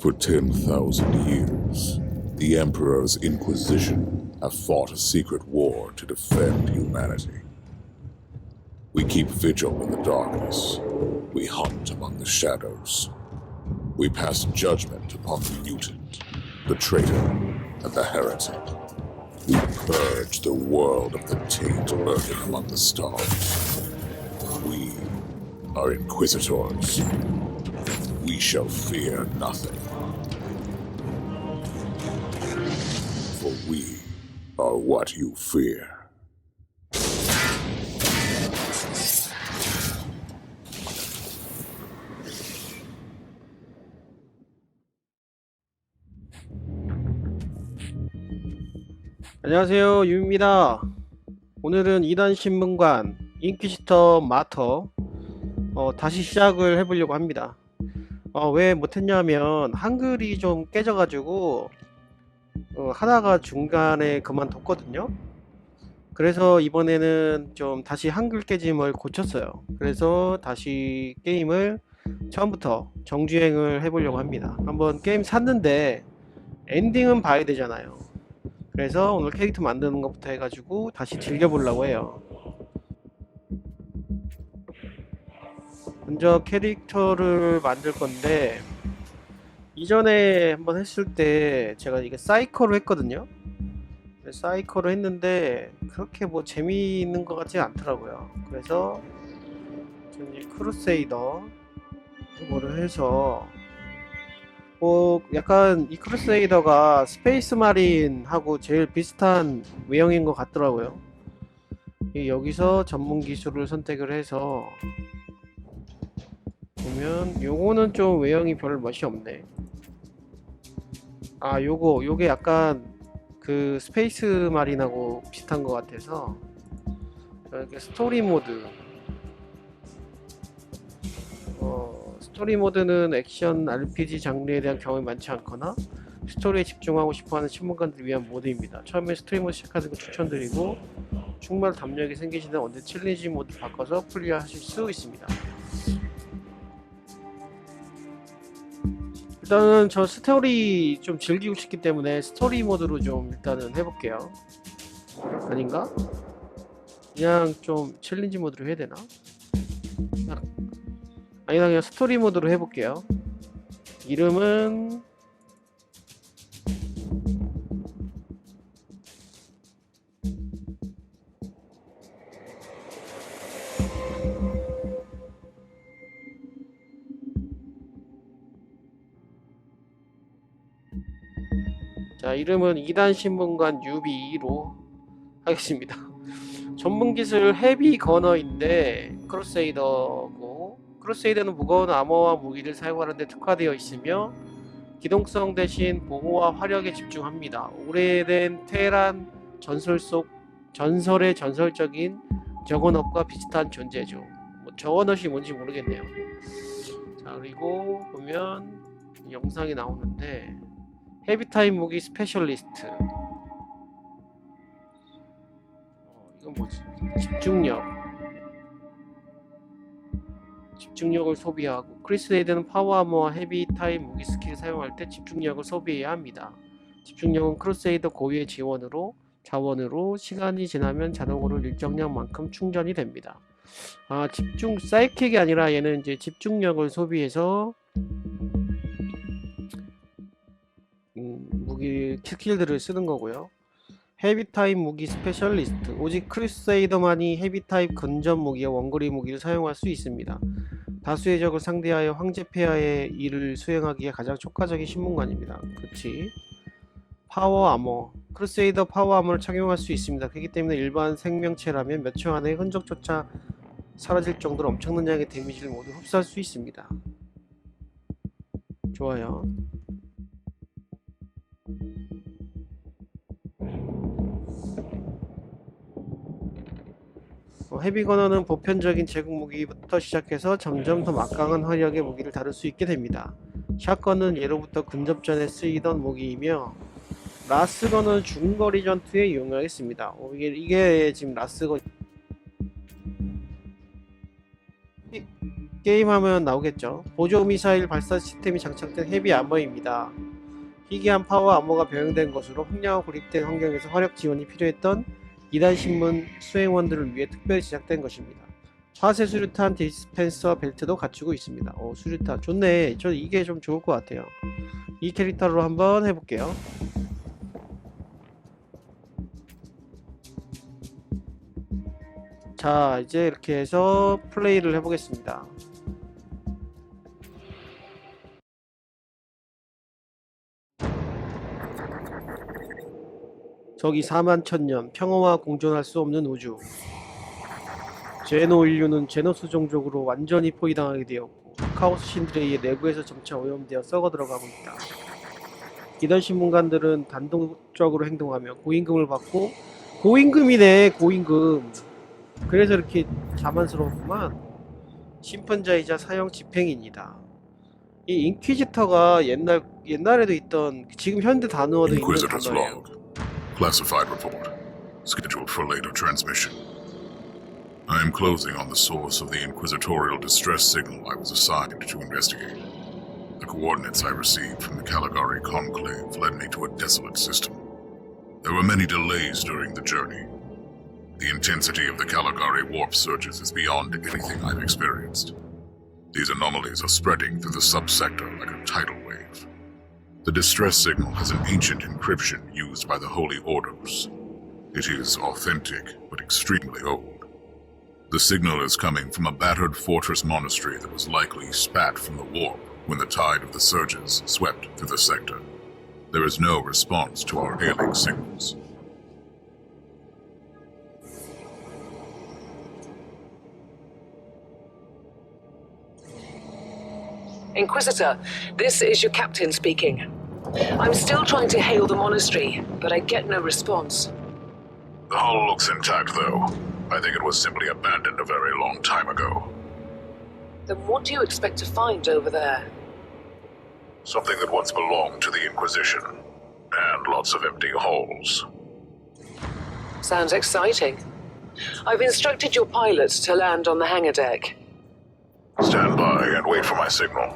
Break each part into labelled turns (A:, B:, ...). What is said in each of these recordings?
A: For 10,000 years, the Emperor's Inquisition have fought a secret war to defend humanity. We keep vigil in the darkness. We hunt among the shadows. We pass judgment upon the mutant, the traitor, and the heretic. We purge the world of the taint lurking among the stars. We are inquisitors. We shall fear nothing. For we are what you fear.
B: 안녕하세요, 유입니다. 오늘은 2단 신문관 인퀴지터 마터 다시 시작을 해보려고 합니다. 왜 못했냐면 한글이 좀 깨져가지고 하다가 중간에 그만뒀거든요. 그래서 이번에는 좀 다시 한글 깨짐을 고쳤어요. 그래서 다시 게임을 처음부터 정주행을 해보려고 합니다. 한번 게임 샀는데 엔딩은 봐야 되잖아요. 그래서 오늘 캐릭터 만드는 것부터 해가지고 다시 즐겨보려고 해요. 먼저 캐릭터를 만들 건데, 이전에 한번 했을 때 제가 이게 사이커로 했거든요. 사이커로 했는데 그렇게 뭐 재미있는 것 같지 않더라고요. 그래서 이제 크루세이더 이거를 해서 약간 이 크루세이더가 스페이스 마린하고 제일 비슷한 외형인 것 같더라고요. 여기서 전문 기술을 선택을 해서 보면 요거는 좀 외형이 별 멋이 없네. 요게 약간 그 스페이스 마린하고 비슷한 것 같아서 이렇게 스토리 모드. 스토리 모드는 액션 RPG 장르에 대한 경험이 많지 않거나 스토리에 집중하고 싶어하는 신문관들을 위한 모드입니다. 처음에 스토리 모드 시작하는 거 추천드리고 정말 담력이 생기시는 언제 챌린지 모드 바꿔서 플레이하실 수 있습니다. 일단은 저 스토리 좀 즐기고 싶기 때문에 스토리 모드로 좀 일단은 해볼게요. 아닌가? 그냥 좀 챌린지 모드로 해야 되나? 아니다, 그냥 스토리 모드로 해볼게요. 이름은 이름은 2단 신문관 뉴비로 하겠습니다. 전문 기술 헤비 거너인데 크루세이더고, 크루세이더는 무거운 아머와 무기를 사용하는데 특화되어 있으며 기동성 대신 보호와 화력에 집중합니다. 오래된 테란 전설의 전설적인 저건업과 비슷한 존재죠. 저건업이 뭔지 모르겠네요. 그리고 보면 영상이 나오는데 헤비타임 무기 스페셜리스트. 이건 뭐지? 집중력을 소비하고, 크루세이더는 파워아머와 헤비타임 무기 스킬을 사용할 때 집중력을 소비해야 합니다. 집중력은 크루세이더 고유의 자원으로 시간이 지나면 자동으로 일정량만큼 충전이 됩니다. 집중 사이킥이 아니라 얘는 이제 집중력을 소비해서 무기 스킬들을 쓰는 거고요. 헤비타입 무기 스페셜리스트. 오직 크루세이더만이 헤비타입 근접 무기와 원거리 무기를 사용할 수 있습니다. 다수의 적을 상대하여 황제 폐하의 일을 수행하기에 가장 효과적인 신문관입니다. 그치? 파워 아머. 크루세이더 파워 아머를 착용할 수 있습니다. 그렇기 때문에 일반 생명체라면 몇 초 안에 흔적조차 사라질 정도로 엄청난 양의 데미지를 모두 흡수할 수 있습니다. 좋아요. 헤비거너는 보편적인 제국 무기부터 시작해서 점점 더 막강한 화력의 무기를 다룰 수 있게 됩니다. 샷건은 예로부터 근접전에 쓰이던 무기이며 라스건은 중거리 전투에 이용하겠습니다. 이게 지금 라스건 게임하면 나오겠죠. 보조 미사일 발사 시스템이 장착된 헤비 아머입니다. 희귀한 파워 아머가 병행된 것으로 흥량과 고립된 환경에서 화력 지원이 필요했던 2단 신문 수행원들을 위해 특별히 제작된 것입니다. 화세 수류탄 디스펜서 벨트도 갖추고 있습니다. 수류탄 좋네. 저 이게 좀 좋을 것 같아요. 이 캐릭터로 한번 해볼게요. 자, 이제 이렇게 해서 플레이를 해보겠습니다. 저기 4만 천년 평화와 공존할 수 없는 우주. 제노 인류는 제노스 종족으로 완전히 포위당하게 되었고 카오스 신들에 의해 내부에서 점차 오염되어 썩어 들어가고 있다. 이던 신문관들은 단독적으로 행동하며 고임금을 받고, 고임금이네, 고임금. 그래서 이렇게 자만스러웠구만. 심판자이자 사형 집행인이다. 이 인퀴지터가 옛날에도 있던, 지금 현대 단어도 있는
A: Inquisitor's
B: 단어예요.
A: log. Classified report. Scheduled for later transmission. I am closing on the source of the inquisitorial distress signal I was assigned to investigate. The coordinates I received from the Caligari Conclave led me to a desolate system. There were many delays during the journey. The intensity of the Caligari warp surges is beyond anything I've experienced. These anomalies are spreading through the subsector like a tidal wave. The distress signal has an ancient encryption used by the Holy Orders. It is authentic, but extremely old. The signal is coming from a battered fortress monastery that was likely spat from the warp when the tide of the surges swept through the sector. There is no response to our hailing signals.
C: Inquisitor, this is your captain speaking. I'm still trying to hail the monastery, but I get no response.
A: The hull looks intact, though. I think it was simply abandoned a very long time ago.
C: Then what do you expect to find over there?
A: Something that once belonged to the Inquisition, and lots of empty hulls.
C: Sounds exciting. I've instructed your pilots to land on the hangar deck.
A: Stand by and wait for my signal.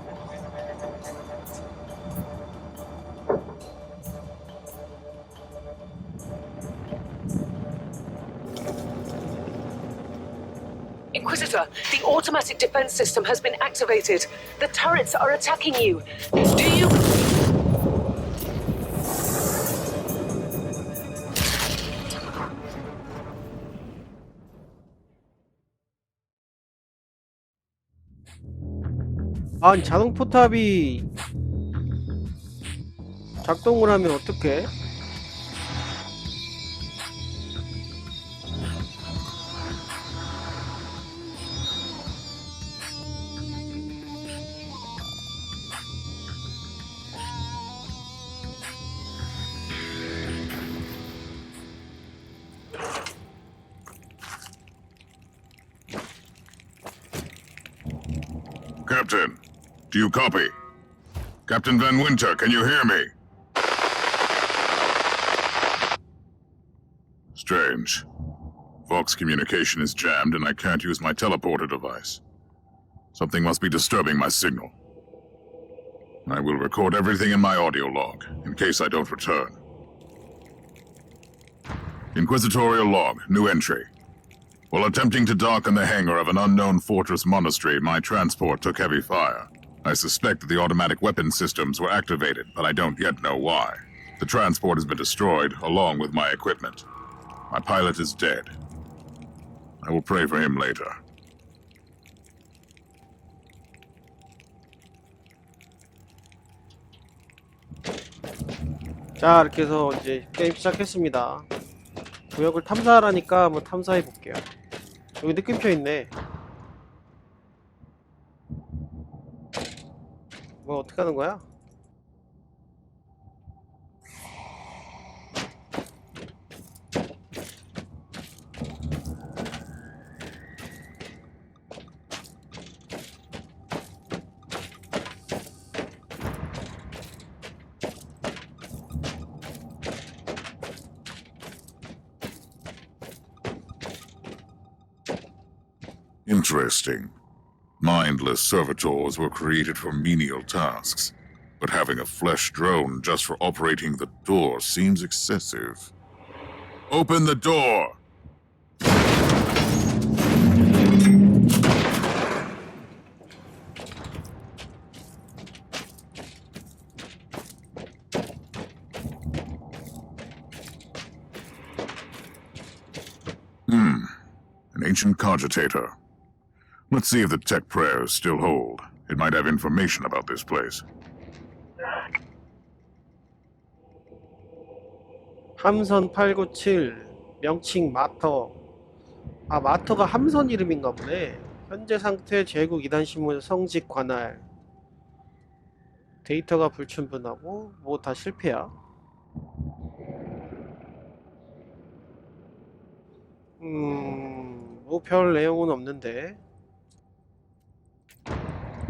C: Inquisitor, the automatic defense system has been activated. The turrets are attacking you. Do you...
B: 아니, 자동 포탑이 작동을 하면 어떡해?
A: Captain, do you copy? Captain Van Winter, can you hear me? Strange. Vox communication is jammed and I can't use my teleporter device. Something must be disturbing my signal. I will record everything in my audio log, in case I don't return. Inquisitorial log, new entry. While attempting to dock in the hangar of an unknown fortress monastery, my transport took heavy fire. I suspect that the automatic weapon systems were activated, but I don't yet know why. The transport has been destroyed, along with my equipment. My pilot is dead. I will pray for him later.
B: 자, 이렇게 해서 이제 게임 시작했습니다. 구역을 탐사하라니까 한번 탐사해 볼게요. 여기 느낌표 있네. 뭐 어떻게 하는 거야?
A: Interesting. My mindless servitors were created for menial tasks, but having a flesh drone just for operating the door seems excessive. Open the door! An ancient cogitator. Let's see if the tech prayers still hold. It might have information about this place.
B: 함선 897 명칭 마터. 아, 마터가 함선 이름인가 보네. 현재 상태 제국 2단 신문 성직 관할. 데이터가 불충분하고 뭐 다 실패야. 뭐 별 내용은 없는데.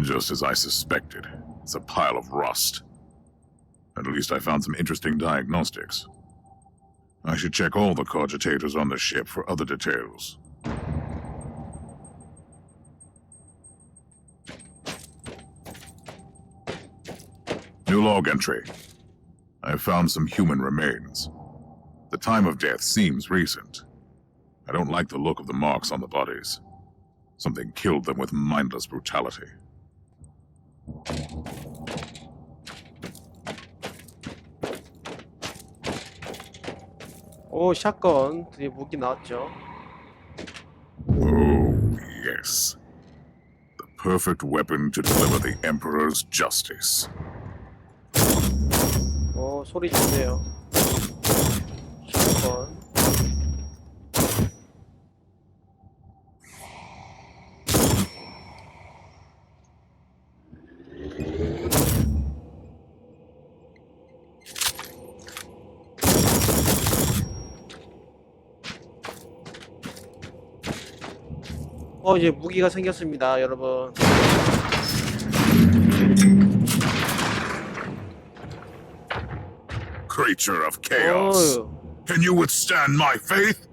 A: Just as I suspected. It's a pile of rust. At least I found some interesting diagnostics. I should check all the cogitators on the ship for other details. New log entry. I have found some human remains. The time of death seems recent. I don't like the look of the marks on the bodies. Something killed them with mindless brutality.
B: 오, 샷건. 드디어 무기 나왔죠.
A: Oh, yes. The perfect weapon to deliver the Emperor's justice.
B: 오, 소리 좋네요. 샷건. 이제 무기가 생겼습니다, 여러분.
A: Creature of chaos. Can you withstand my faith?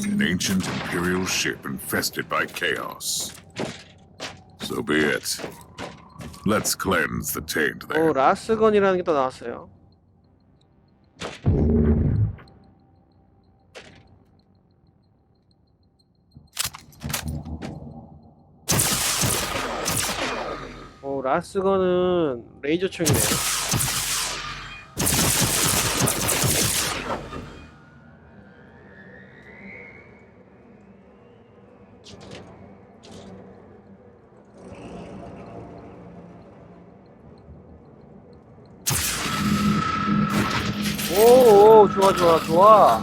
A: An ancient imperial ship infested by chaos. So be it. Let's cleanse the taint there.
B: 오, 라스건이라는 게 또 나왔어요. 오, 라스건은 레이저 총이네요. 오, 좋아.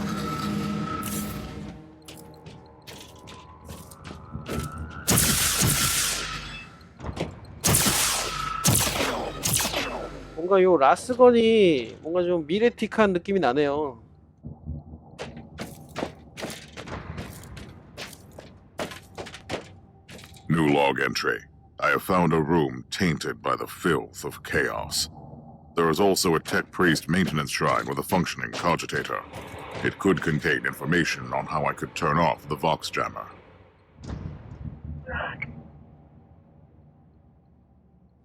B: 뭔가 요 라스건이 뭔가 좀 미래틱한 느낌이 나네요.
A: New log entry. I have found a room tainted by the filth of chaos. There is also a tech priest maintenance shrine with a functioning cogitator. It could contain information on how I could turn off the Vox jammer.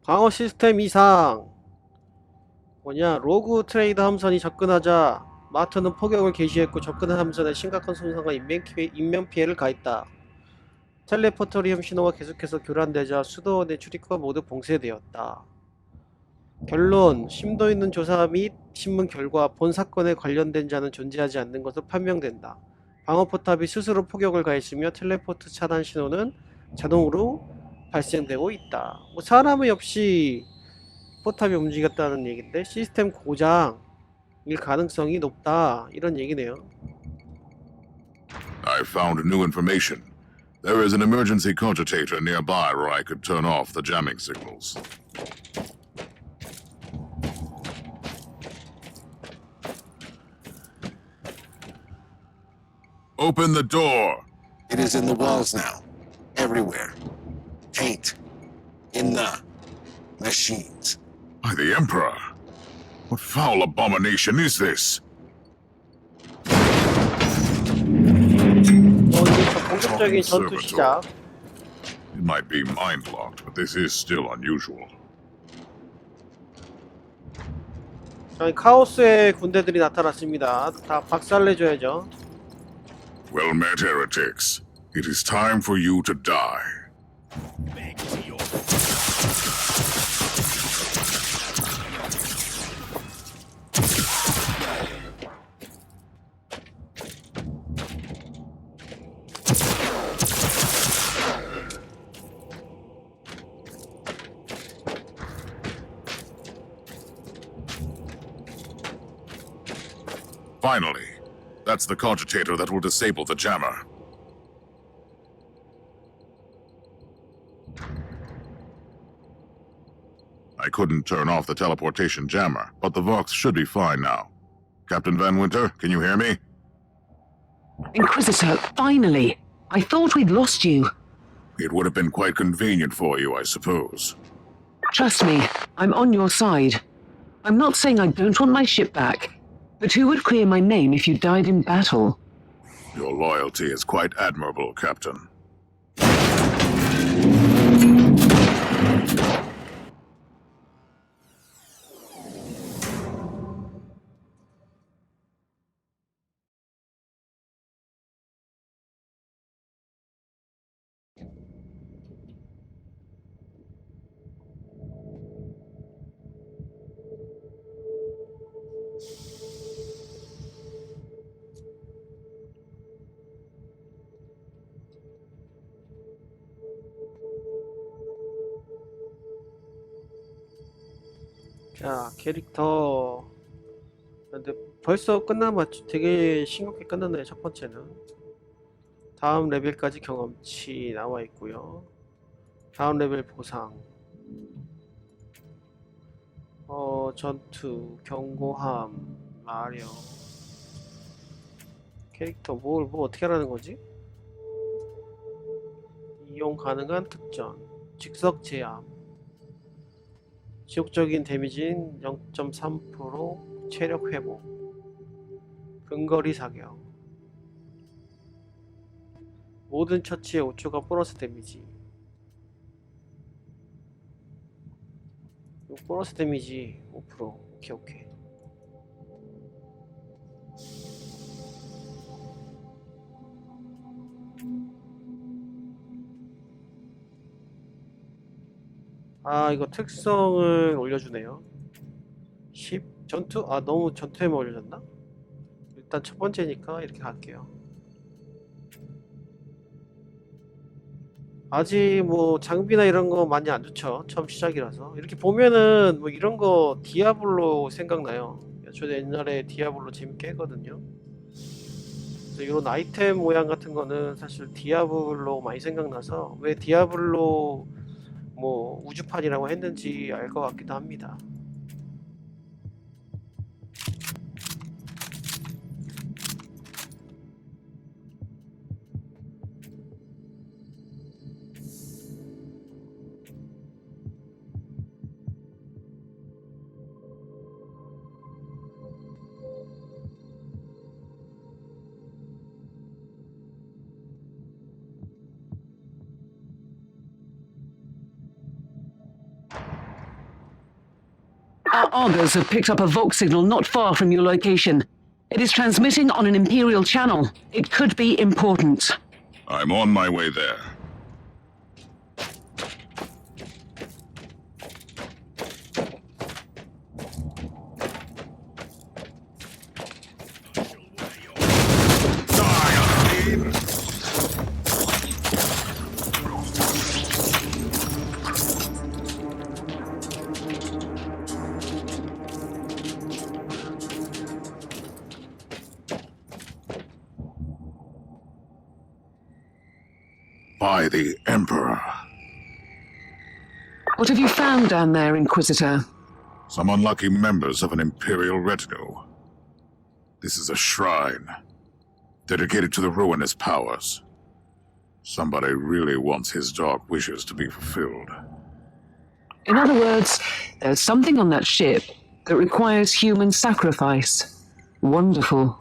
B: 방어 시스템 이상. 뭐냐, 로그 트레이더 함선이 접근하자 마터는 포격을 개시했고 접근한 함선에 심각한 손상과 인명피해를 가했다. 텔레포터리움 신호가 계속해서 교란되자 수도원의 출입구가 모두 봉쇄되었다. 결론, 심도 있는 조사 및 신문 결과 본 사건에 관련된 자는 존재하지 않는 것으로 판명된다. 방어포탑이 스스로 포격을 가했으며 텔레포트 차단 신호는 자동으로 발생되고 있다. 뭐 사람의 없이 포탑이 움직였다는 얘기인데 시스템 고장일 가능성이 높다, 이런 얘기네요.
A: I found new information. There is an emergency cogitator nearby where I could turn off the jamming signals. Open the door!
D: It is in the walls now. Everywhere. Paint. In the machines.
A: By the Emperor! What foul abomination is this?
B: 이제 본격적인 전투 시작.
A: It might be mind-locked, but this is still unusual.
B: 자, 카오스의 군대들이 나타났습니다. 다 박살내줘야죠.
A: Well met, heretics. It is time for you to die. Finally, that's the cogitator that will disable the jammer. I couldn't turn off the teleportation jammer, but the Vox should be fine now. Captain Van Winter, can you hear me?
C: Inquisitor, finally! I thought we'd lost you.
A: It would have been quite convenient for you, I suppose.
C: Trust me, I'm on your side. I'm not saying I don't want my ship back, but who would clear my name if you died in battle?
A: Your loyalty is quite admirable, Captain.
B: 자, 캐릭터. 근데 벌써 끝나면 되게 싱겁게 끝났네요. 첫 번째는. 다음 레벨까지 경험치 나와 있고요. 다음 레벨 보상. 전투, 경고함, 마력. 캐릭터 뭐 어떻게 하라는 거지? 이용 가능한 특전, 즉석 제압, 지속적인 데미지는 0.3% 체력 회복, 근거리 사격, 모든 처치에 5초가 보너스 데미지. 보너스 데미지 5%. 오케이. 아, 이거 특성을 올려주네요. 10 전투? 아, 너무 전투에만 올려줬나? 일단 첫 번째니까 이렇게 갈게요. 아직 뭐 장비나 이런 거 많이 안 좋죠. 처음 시작이라서. 이렇게 보면은 뭐 이런 거 디아블로 생각나요. 저도 옛날에 디아블로 재밌게 했거든요. 그래서 이런 아이템 모양 같은 거는 사실 디아블로 많이 생각나서 왜 디아블로 뭐 우주판이라고 했는지 알 것 같기도 합니다.
C: Our augurs have picked up a Vox signal not far from your location. It is transmitting on an Imperial channel. It could be important.
A: I'm on my way there. By the Emperor.
C: What have you found down there, Inquisitor?
A: Some unlucky members of an Imperial retinue. This is a shrine dedicated to the ruinous powers. Somebody really wants his dark wishes to be fulfilled.
C: In other words, there's something on that ship that requires human sacrifice. Wonderful.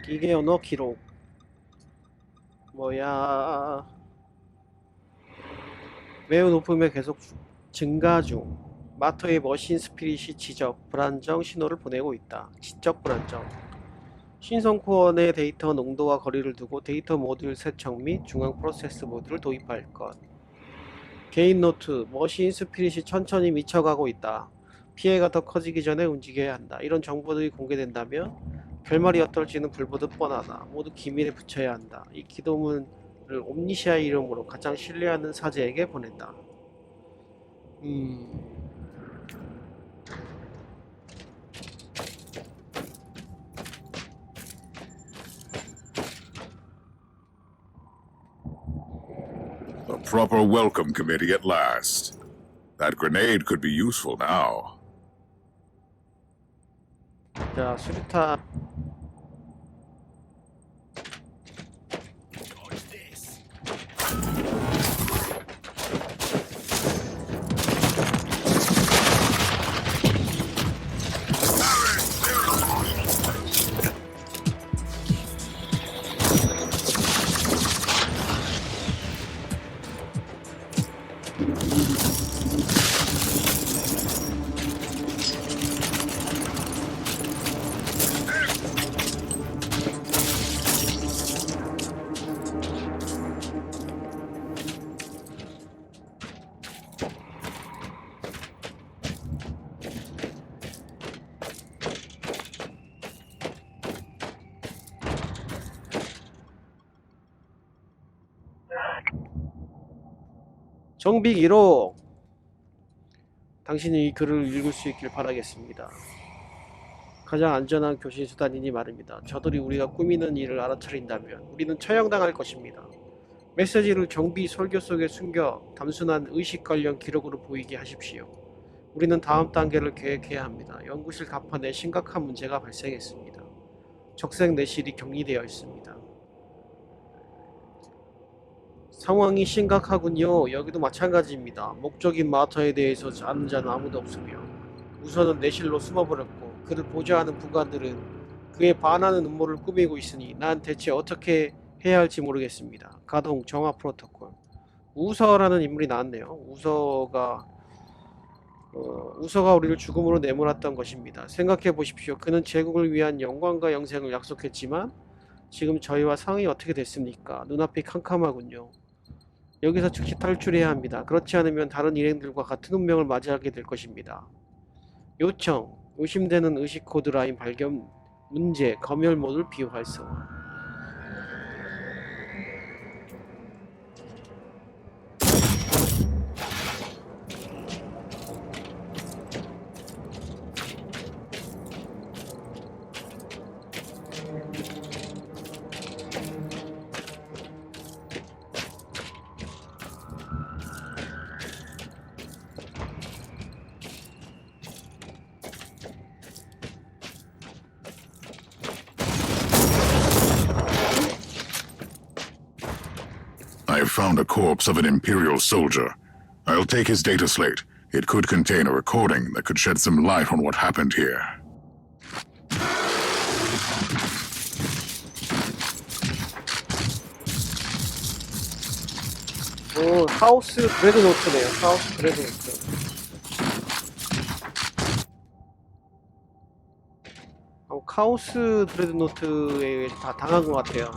B: 기계 언어 기록. 뭐야? 매우 높으며 계속 증가 중. 마터의 머신 스피릿이 지적, 불안정 신호를 보내고 있다. 지적 불안정. 신성 코어 내 데이터 농도와 거리를 두고 데이터 모듈 세척 및 중앙 프로세스 모듈을 도입할 것. 개인 노트, 머신 스피릿이 천천히 미쳐가고 있다. 피해가 더 커지기 전에 움직여야 한다. 이런 정보들이 공개된다면 결말이 어떨지는 불보듯 뻔하다. 모두 기밀에 붙여야 한다. 이 기도문을 옴니시아의 이름으로 가장 신뢰하는 사제에게 보낸다.
A: A proper welcome committee at last. That grenade could be useful now.
B: 자, 수류탄. 정비 기록. 당신이 이 글을 읽을 수 있길 바라겠습니다. 가장 안전한 교신 수단이니 말입니다. 저들이 우리가 꾸미는 일을 알아차린다면 우리는 처형당할 것입니다. 메시지를 정비 설교 속에 숨겨 단순한 의식 관련 기록으로 보이게 하십시오. 우리는 다음 단계를 계획해야 합니다. 연구실 갑판에 심각한 문제가 발생했습니다. 적색 내실이 격리되어 있습니다. 상황이 심각하군요. 여기도 마찬가지입니다. 목적인 마터에 대해서 아는 자는 아무도 없으며 우선은 내실로 숨어버렸고 그를 보좌하는 부관들은 그에 반하는 음모를 꾸미고 있으니 난 대체 어떻게 해야 할지 모르겠습니다. 가동 정화 프로토콜. 우서라는 인물이 나왔네요. 우서가 우리를 죽음으로 내몰았던 것입니다. 생각해 보십시오. 그는 제국을 위한 영광과 영생을 약속했지만 지금 저희와 상황이 어떻게 됐습니까? 눈앞이 캄캄하군요. 여기서 즉시 탈출해야 합니다. 그렇지 않으면 다른 일행들과 같은 운명을 맞이하게 될 것입니다. 요청, 의심되는 의식 코드 라인 발견, 문제, 검열 모듈 비활성화.
A: I've found a corpse of an Imperial soldier. I'll take his data slate. It could contain a recording that could shed some light on what happened here.
B: 오, 하우스 드레드노트네요. 하우스 드레드노트. 카오스 드레드노트에 의해서 다 당한 것 같아요.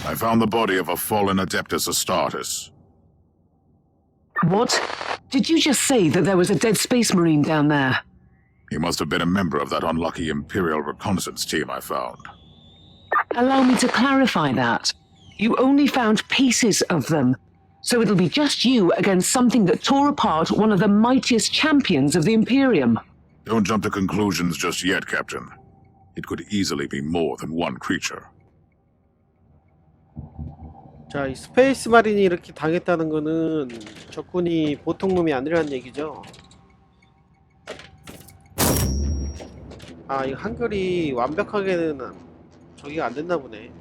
A: I found the body of a fallen Adeptus Astartes.
C: What? Did you just say that there was a dead space marine down there?
A: He must have been a member of that unlucky Imperial reconnaissance team I found.
C: Allow me to clarify that. You only found pieces of them, so it'll be just you against something that tore apart one of the mightiest champions of the Imperium.
A: Don't jump to conclusions just yet, Captain. It could easily be more than one creature.
B: 자, 이 스페이스 마린이 이렇게 당했다는 거는 적군이 보통 놈이 아니라는 얘기죠. 아, 이 한글이 완벽하게는 저기가 안 됐나 보네.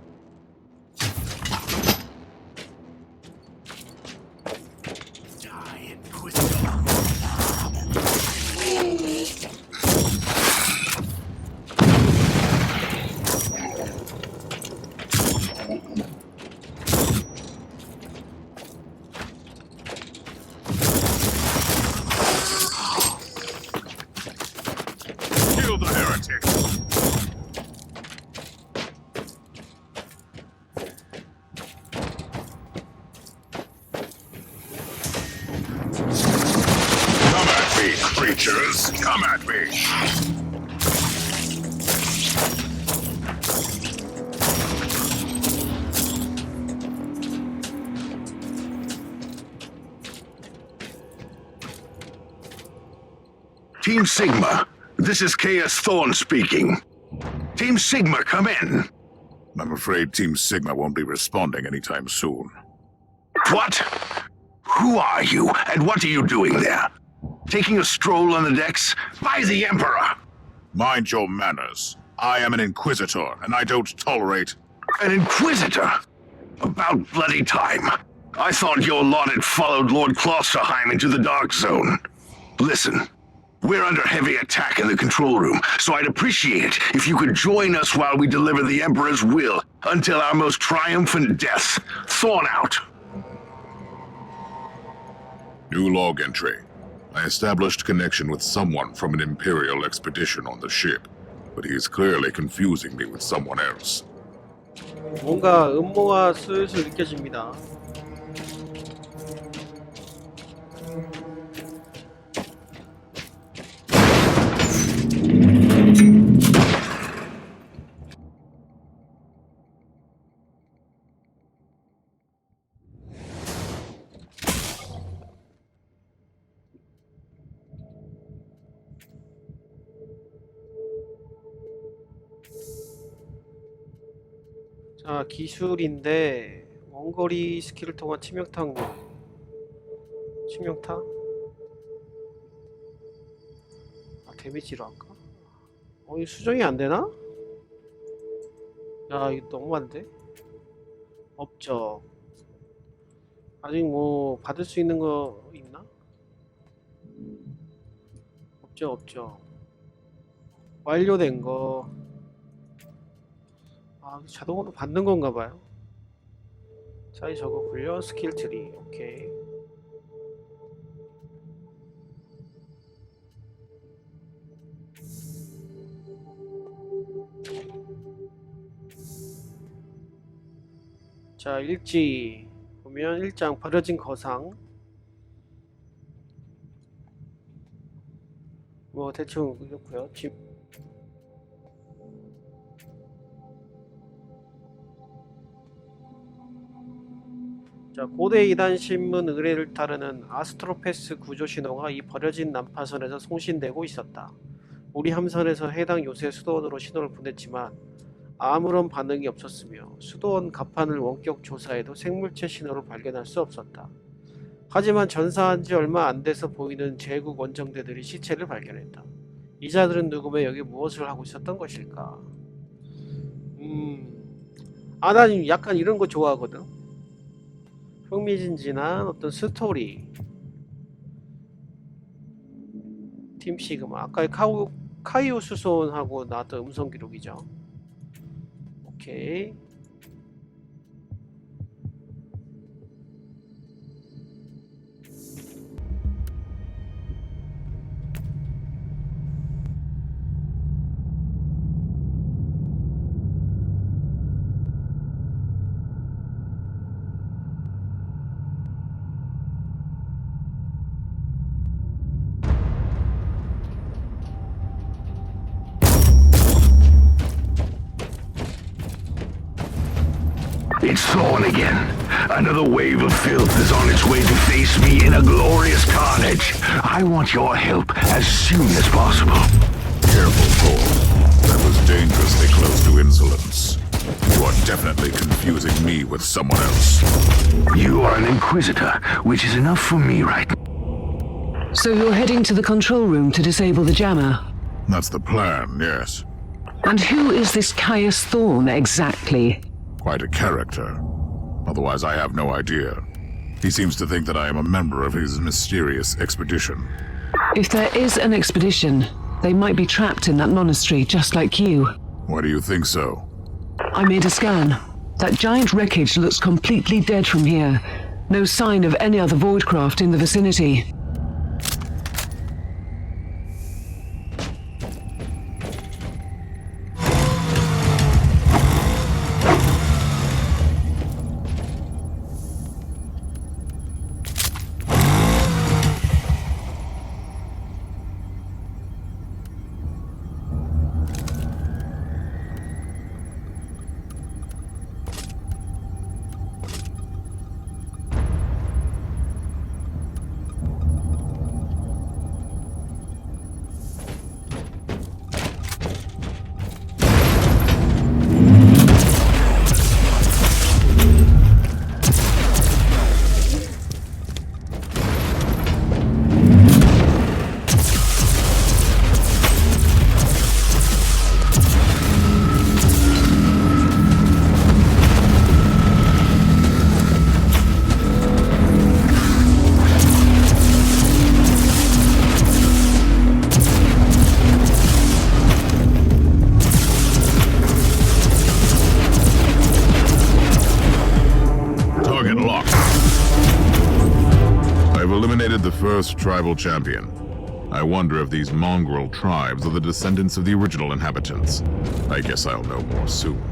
A: Kill the heretic! Come at me, creatures! Come at me!
E: Team Sigma, this is KS Thorne speaking. Team Sigma, come in.
A: I'm afraid Team Sigma won't be responding anytime soon.
E: What? Who are you, and what are you doing there? Taking a stroll on the decks? By the Emperor!
A: Mind your manners. I am an Inquisitor, and I don't tolerate...
E: An Inquisitor? About bloody time. I thought your lot had followed Lord Klosterheim into the Dark Zone. Listen, we're under heavy attack in the control room, so I'd appreciate it if you could join us while we deliver the Emperor's will until our most triumphant death. Thorn out.
A: New log entry. I established connection with someone from an Imperial expedition on the ship, but he is clearly confusing me with someone else.
B: 뭔가 음모가 슬슬 느껴집니다. 자, 기술인데 원거리 스킬을 통한 치명타 응용. 치명타? 아, 데미지로 할까? 이 수정이 안 되나? 야, 이거 너무한데? 없죠. 아직 뭐 받을 수 있는 거 있나? 없죠, 없죠. 완료된 거. 아, 자동으로 받는 건가 봐요. 자, 적었고요. 스킬 트리. 오케이. 자, 일지 보면 1장 버려진 거상. 뭐 대충 이렇고요. 자, 고대 이단 신문 의뢰를 따르는 아스트로패스 구조 신호가 이 버려진 난파선에서 송신되고 있었다. 우리 함선에서 해당 요새 수도원으로 신호를 보냈지만 아무런 반응이 없었으며 수도원 갑판을 원격 조사해도 생물체 신호를 발견할 수 없었다. 하지만 전사한 지 얼마 안 돼서 보이는 제국 원정대들이 시체를 발견했다. 이 자들은 누구며 여기 무엇을 하고 있었던 것일까? 난 약간 이런 거 좋아하거든. 흥미진진한 어떤 스토리. 팀 시그마. 아까 카이오 수소원하고 나왔던 음성 기록이죠. 오케이.
E: It's Thorn again. Another wave of filth is on its way to face me in a glorious carnage. I want your help as soon as possible.
A: Careful, Thor. That was dangerously close to insolence. You are definitely confusing me with someone else.
E: You are an Inquisitor, which is enough for me right now.
C: So you're heading to the control room to disable the jammer?
A: That's the plan, yes.
C: And who is this Caius Thorn exactly?
A: Quite a character. Otherwise, I have no idea. He seems to think that I am a member of his mysterious expedition.
C: If there is an expedition, they might be trapped in that monastery just like you.
A: Why do you think so?
C: I made a scan. That giant wreckage looks completely dead from here. No sign of any other voidcraft in the vicinity.
A: The first tribal champion. I wonder if these mongrel tribes are the descendants of the original inhabitants. I guess I'll know more soon.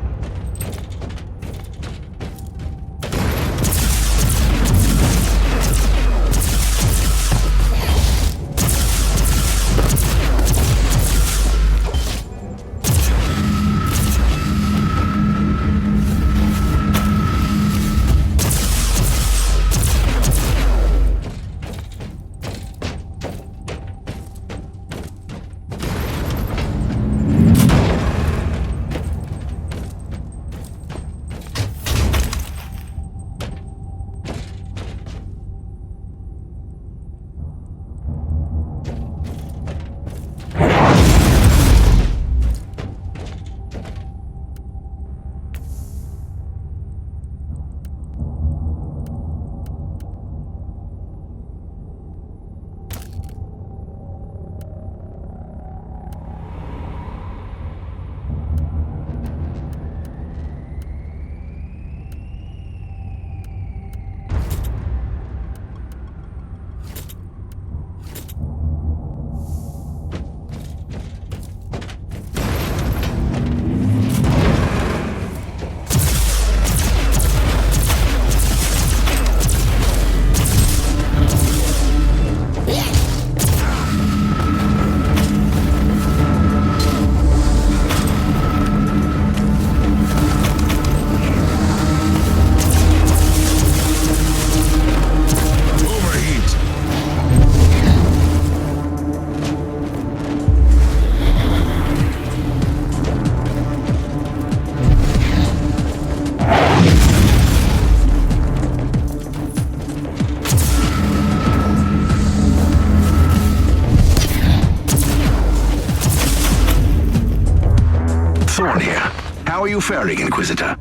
E: How are you faring, Inquisitor?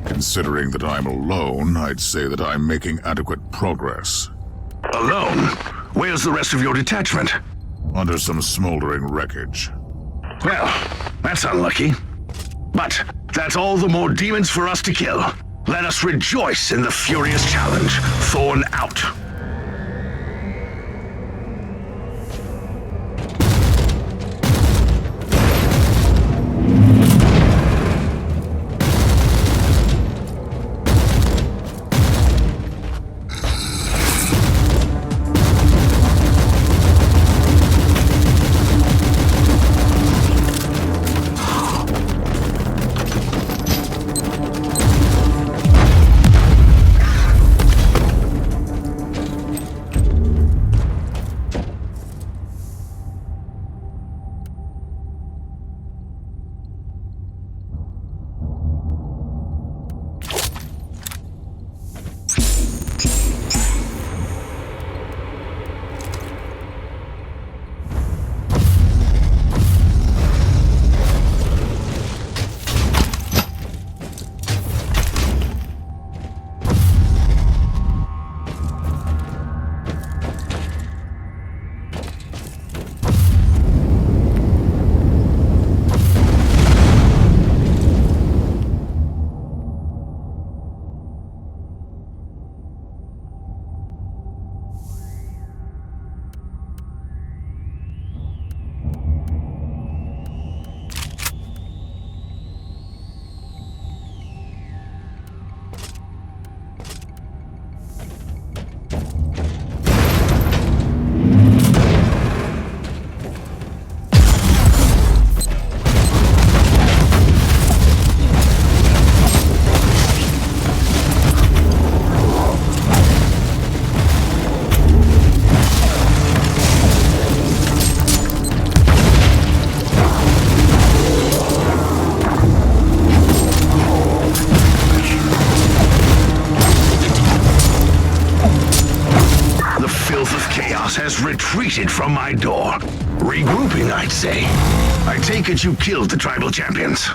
A: Considering that I'm alone, I'd say that I'm making adequate progress.
E: Alone? Where's the rest of your detachment?
A: Under some smoldering wreckage.
E: Well, that's unlucky. But that's all the more demons for us to kill. Let us rejoice in the furious challenge. Thorn out. ruthless chaos has retreated from my door. Regrouping, I'd say. I take it you killed the tribal champions.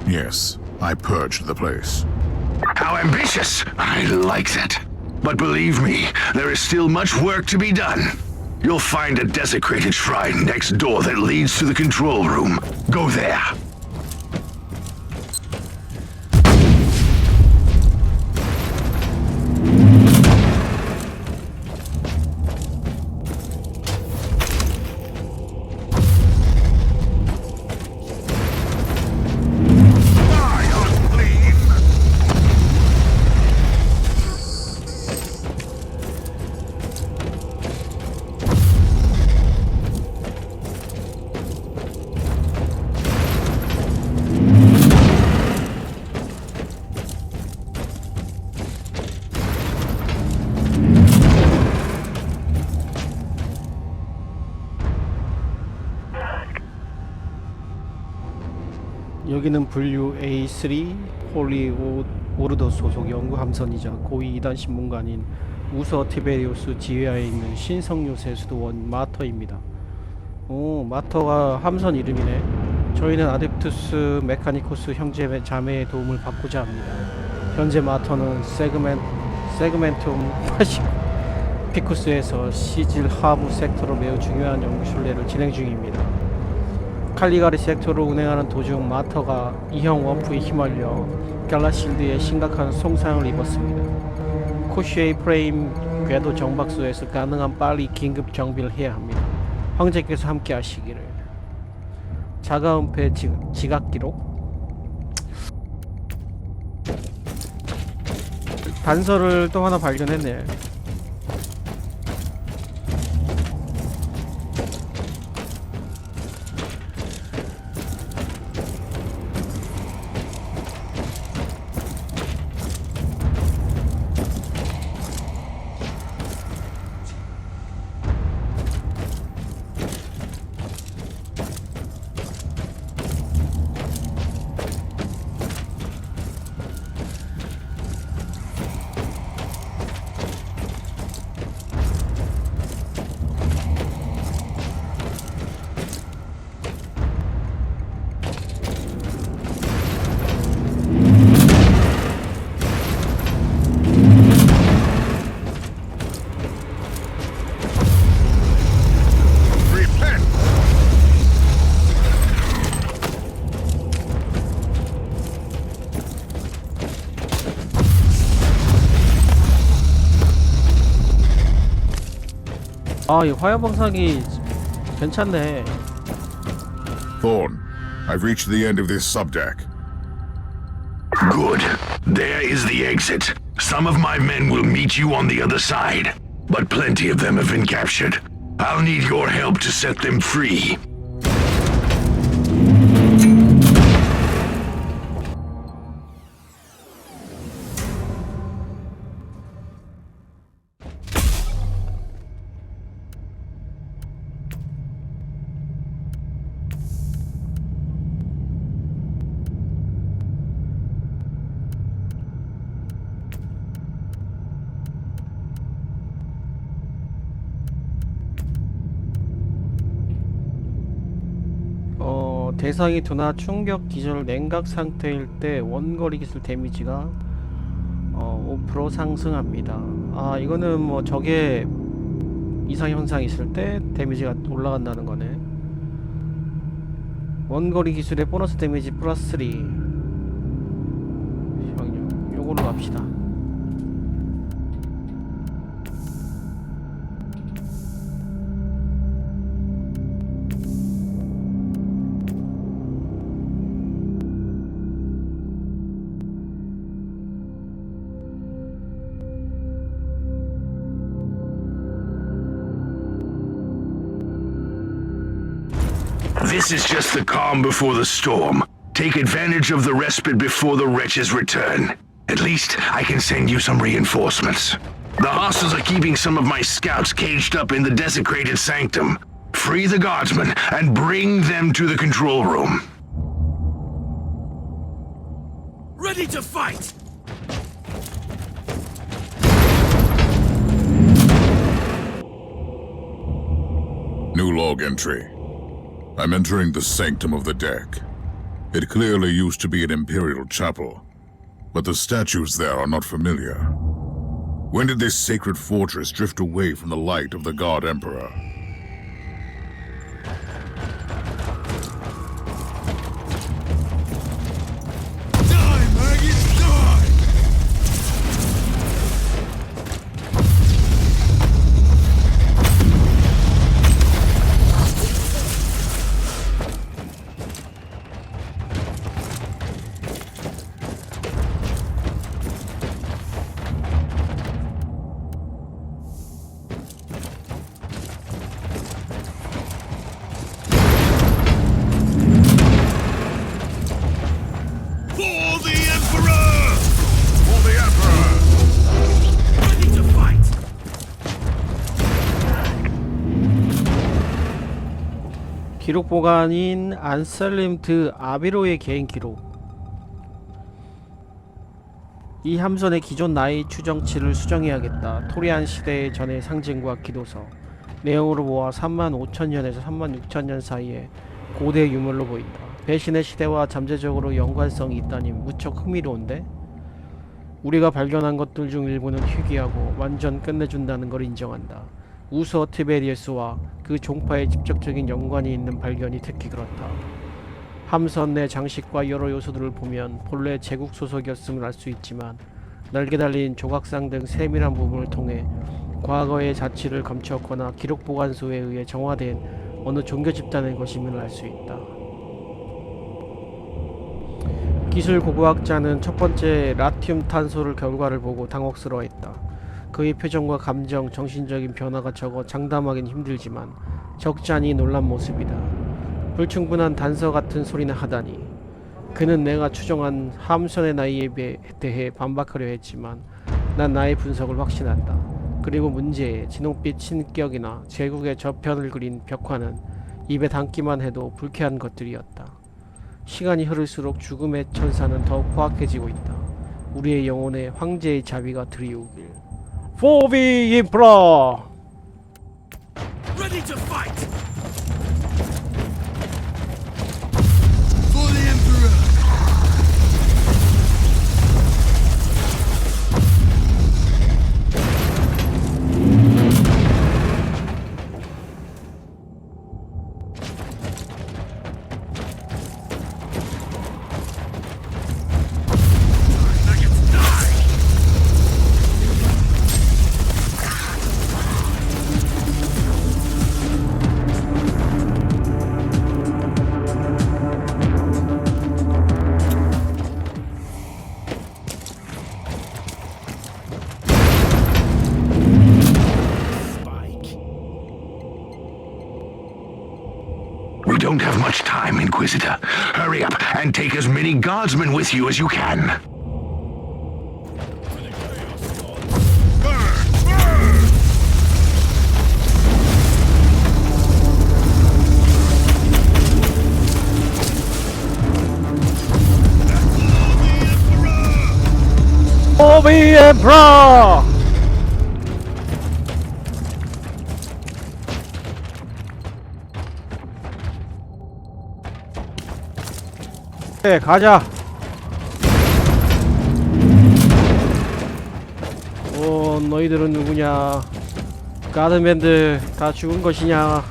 A: Yes, I purged the place.
E: How ambitious! I like that. But believe me, there is still much work to be done. You'll find a desecrated shrine next door that leads to the control room. Go there.
B: 여기는 분류 A3 홀리 오르더 소속 연구 함선이자 고위 2단 신문관인 우서 티베리우스 지휘하에 있는 신성요새 수도원 마터입니다. 오, 마터가 함선 이름이네. 저희는 아뎁투스 메카니코스 형제 자매의 도움을 받고자 합니다. 현재 마터는 세그멘툼 80 피쿠스에서 시질 하부 섹터로 매우 중요한 연구 순례를 진행 중입니다. 칼리가리 섹터로 운행하는 도중 마터가 2형 원프에 휘말려 갈라실드에 심각한 손상을 입었습니다. 코시에이 프레임 궤도 정박소에서 가능한 빨리 긴급 정비를 해야 합니다. 황제께서 함께 하시기를. 자가은폐 지각 기록. 단서를 또 하나 발견했네. 아, 이 화염방사기 괜찮네.
A: Thorn, I've reached the end of this subdeck.
E: Good. There is the exit. Some of my men will meet you on the other side, but plenty of them have been captured. I'll need your help to set them free.
B: 대상이 둔화 충격 기절 냉각 상태일 때 원거리 기술 데미지가 5% 상승합니다. 아, 이거는 뭐 적의 이상 현상이 있을 때 데미지가 올라간다는 거네. 원거리 기술의 보너스 데미지 플러스 3. 요걸로 갑시다.
E: This is just the calm before the storm. Take advantage of the respite before the wretches return. At least I can send you some reinforcements. The hostiles are keeping some of my scouts caged up in the desecrated sanctum. Free the guardsmen and bring them to the control room.
F: Ready to fight!
A: New log entry. I'm entering the sanctum of the deck. It clearly used to be an imperial chapel, but the statues there are not familiar. When did this sacred fortress drift away from the light of the God Emperor?
F: Die, maggots, die! For the Emperor!
A: For the Emperor!
F: Ready to fight!
B: 기록 보관인 안셀림드 아비로의 개인 기록. 이 함선의 기존 나이 추정치를 수정해야겠다. 토리안 시대의 전의 상징과 기도서. 내용으로 보아 35,000년에서 36,000년 사이에 고대 유물로 보인다. 배신의 시대와 잠재적으로 연관성이 있다니 무척 흥미로운데? 우리가 발견한 것들 중 일부는 희귀하고 완전 끝내준다는 걸 인정한다. 우서 티베리우스와 그 종파에 직접적인 연관이 있는 발견이 특히 그렇다. 함선 내 장식과 여러 요소들을 보면 본래 제국 소속이었음을 알 수 있지만 날개 달린 조각상 등 세밀한 부분을 통해 과거의 자취를 감추었거나 기록 보관소에 의해 정화된 어느 종교 집단의 것임을 알 수 있다. 기술 고고학자는 첫 번째 라튬 탄소를 결과를 보고 당혹스러워했다. 그의 표정과 감정, 정신적인 변화가 적어 장담하긴 힘들지만 적지 않이 놀란 모습이다. 불충분한 단서 같은 소리나 하다니. 그는 내가 추정한 함선의 나이에 대해 반박하려 했지만 난 나의 분석을 확신한다. 그리고 문제의 진홍빛 신격이나 제국의 저편을 그린 벽화는 입에 담기만 해도 불쾌한 것들이었다. 시간이 흐를수록 죽음의 천사는 더욱 포악해지고 있다. 우리의 영혼에 황제의 자비가 드리우길. For the Emperor!
F: Ready to fight! For the Emperor! Maggots, die! Spike.
E: We don't have much time, Inquisitor. Hurry up and take as many guardsmen with you as you can.
B: For the Emperor! 네, 가자. 너희들은 누구냐? 가드맨들 다 죽은 것이냐?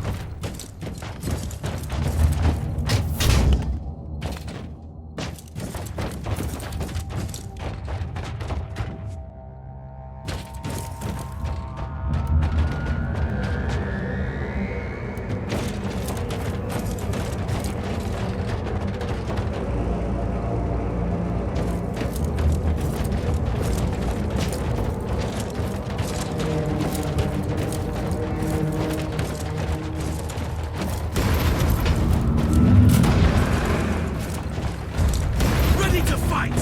F: Ready to fight!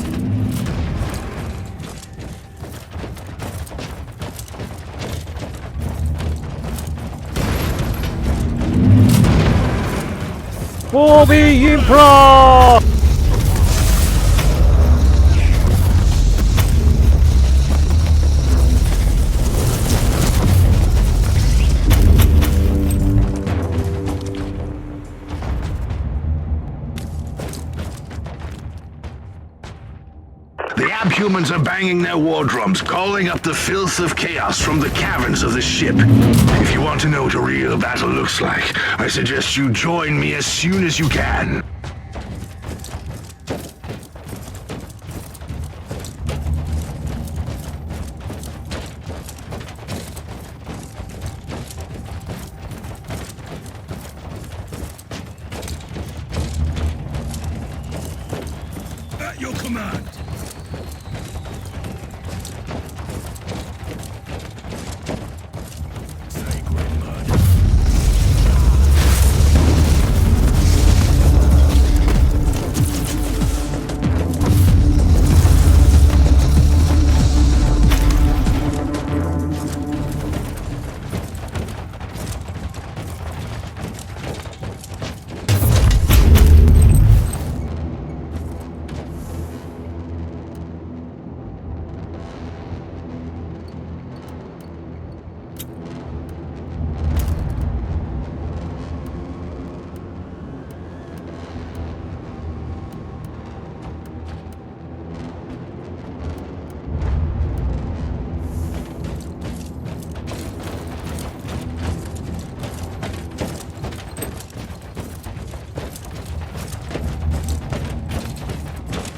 B: For the Emperor!
E: humans are banging their war drums, calling up the filth of chaos from the caverns of the ship. If you want to know what a real battle looks like, I suggest you join me as soon as you can.
F: At your command. Sacred murder.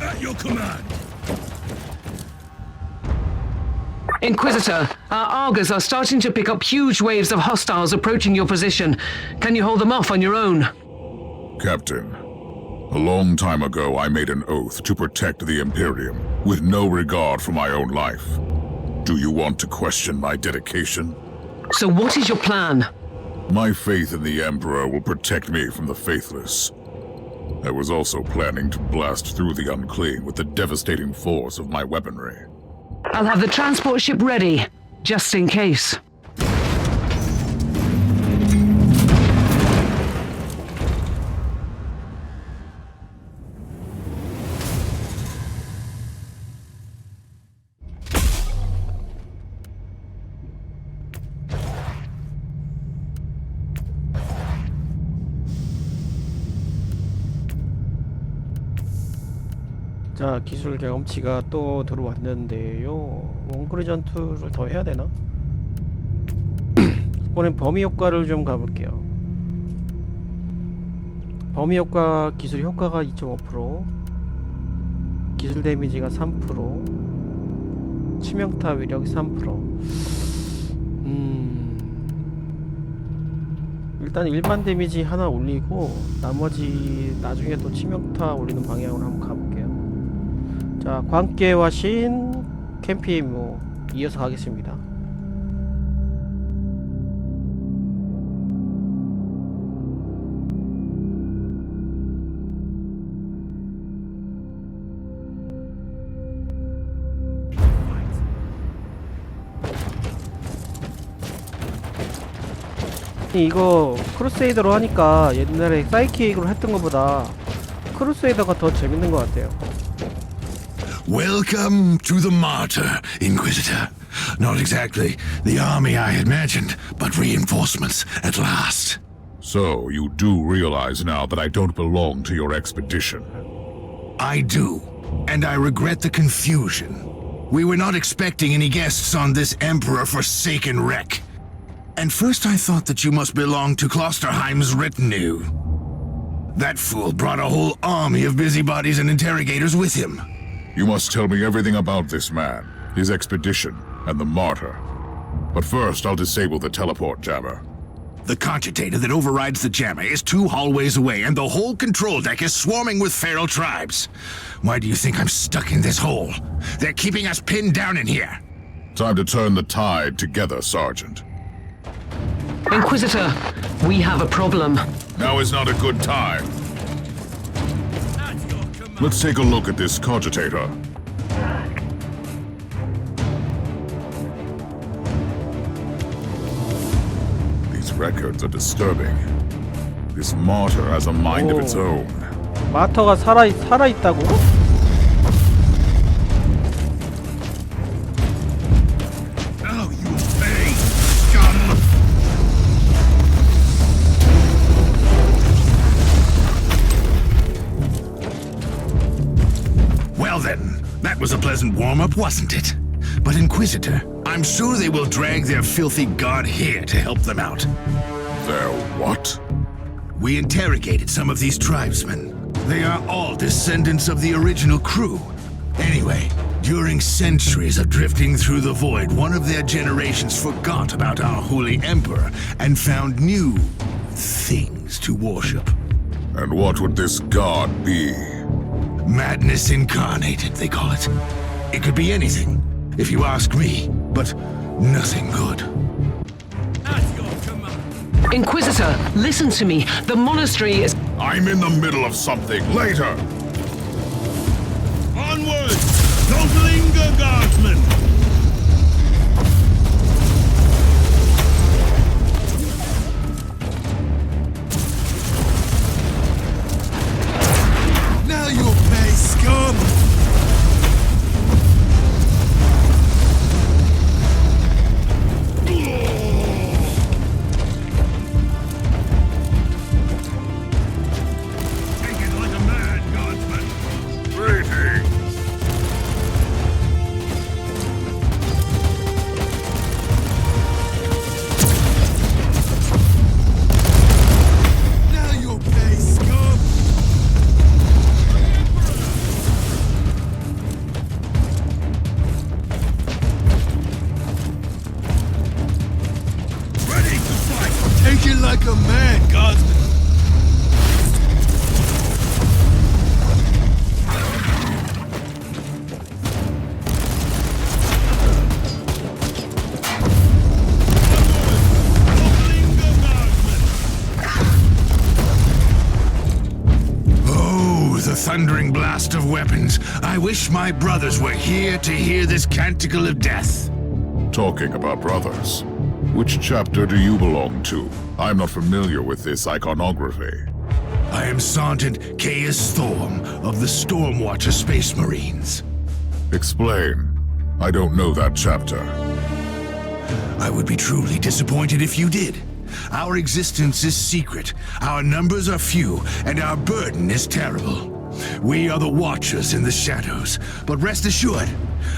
F: At your command.
C: Inquisitor, our Argos are starting to pick up huge waves of hostiles approaching your position. Can you hold them off on your own?
A: Captain, a long time ago I made an oath to protect the Imperium, with no regard for my own life. Do you want to question my dedication?
C: So what is your plan?
A: My faith in the Emperor will protect me from the faithless. I was also planning to blast through the unclean with the devastating force of my weaponry.
C: I'll have the transport ship ready, just in case.
B: 자, 기술 경험치가 또 들어왔는데요. 원거리 전투를 더 해야 되나? 이번엔 범위 효과를 좀 가볼게요. 범위 효과, 기술 효과가 2.5%, 기술 데미지가 3%, 치명타 위력 3%. 일단 일반 데미지 하나 올리고 나머지 나중에 또 치명타 올리는 방향으로 한번 가볼게요. 자, 광계와 신, 캠피 뭐 이어서 가겠습니다. 이거 크루세이더로 하니까 옛날에 사이킥으로 했던 것보다 크루세이더가 더 재밌는 것 같아요.
E: Welcome to the Martyr, Inquisitor. Not exactly the army I had imagined, but reinforcements at last.
A: So, you do realize now that I don't belong to your expedition.
E: I do, and I regret the confusion. We were not expecting any guests on this Emperor-forsaken wreck. And first I thought that you must belong to Klosterheim's retinue. That fool brought a whole army of busybodies and interrogators with him.
A: You must tell me everything about this man, his expedition, and the martyr. But first, I'll disable the teleport jammer.
E: The cogitator that overrides the jammer is 2 hallways away, and the whole control deck is swarming with feral tribes. Why do you think I'm stuck in this hole? They're keeping us pinned down in here.
A: Time to turn the tide together, Sergeant.
C: Inquisitor, we have a problem.
A: Now is not a good time.
F: At your command.
A: Let's take a look at this cogitator. These records are disturbing. This martyr has a mind of its own.
B: 마터가 살아있다고?
F: Now you pay, scum!
E: Well then, that was a pleasant pleasant warm-up, wasn't it? But Inquisitor, I'm sure they will drag their filthy god here to help them out.
A: Their what?
E: We interrogated some of these tribesmen. They are all descendants of the original crew. Anyway, during centuries of drifting through the void, one of their generations forgot about our holy emperor and found new things to worship.
A: And what would this god be?
E: Madness incarnated, they call it. It could be anything, if you ask me, but nothing good.
F: At your command.
C: Inquisitor, listen to me. The monastery is...
A: I'm in the middle of something. Later!
F: Onward! Don't linger, guardsmen!
D: Now you'll pay, scum!
F: Take it like a man, guardsman!
A: Greetings!
D: Now you'll pay, scum!
F: Ready to fight!
D: Take it like a man, guardsman!
F: Don't linger, guardsmen!
E: Oh, the thundering blast of weapons. I wish my brothers were here to hear this canticle of death.
A: Talking about brothers, which chapter do you belong to? I'm not familiar with this iconography.
E: I am Sergeant Caius Thorm of the Stormwatcher Space Marines.
A: Explain. I don't know that chapter.
E: I would be truly disappointed if you did. Our existence is secret, our numbers are few, and our burden is terrible. We are the Watchers in the shadows, but rest assured,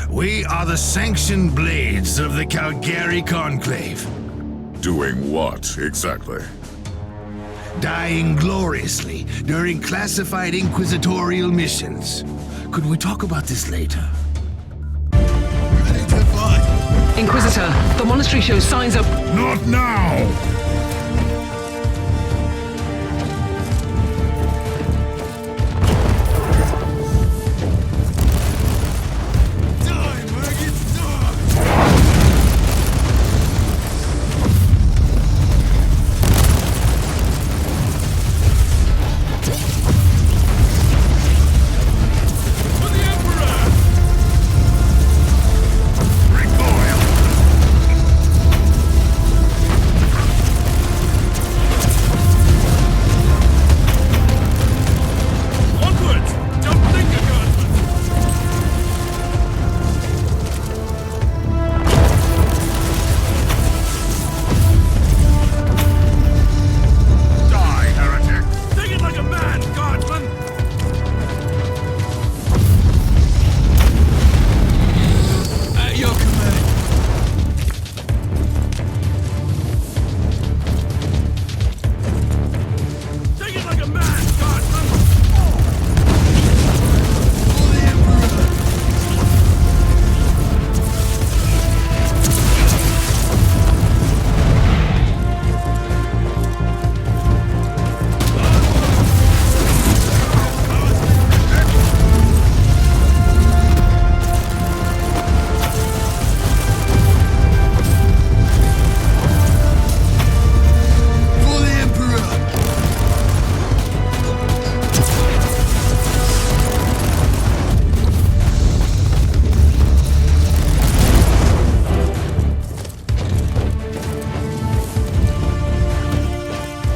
E: we are the sanctioned blades of the Calgary Conclave.
A: Doing what, exactly?
E: Dying gloriously during classified inquisitorial missions. Could we talk about this later?
D: Ready to fight!
C: Inquisitor, the monastery shows signs of...
A: Not now!
D: Die, maggots, die!
F: For the Emperor!
E: Recoil!
F: Onward! Don't linger, guardsmen!
A: Die, heretic!
F: Take it like a man, guardsmen!
D: At your command!
F: Take it like a man, guardsmen!
D: For the Emperor! For the Emperor!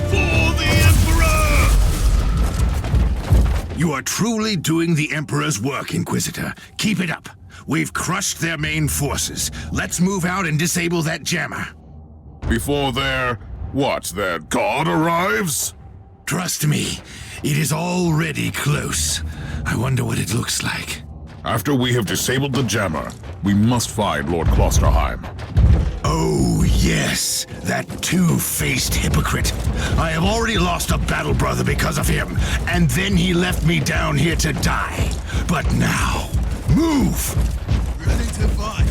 F: For the Emperor!
E: You are truly doing the Emperor's work, Inquisitor. Keep it up. We've crushed their main forces. Let's move out and disable that jammer.
A: Before their god arrives?
E: Trust me, it is already close. I wonder what it looks like.
A: After we have disabled the jammer, we must find Lord Klosterheim.
E: Oh, yes, that two-faced hypocrite. I have already lost a battle brother because of him, and then he left me down here to die. But now, move!
D: Ready to fight.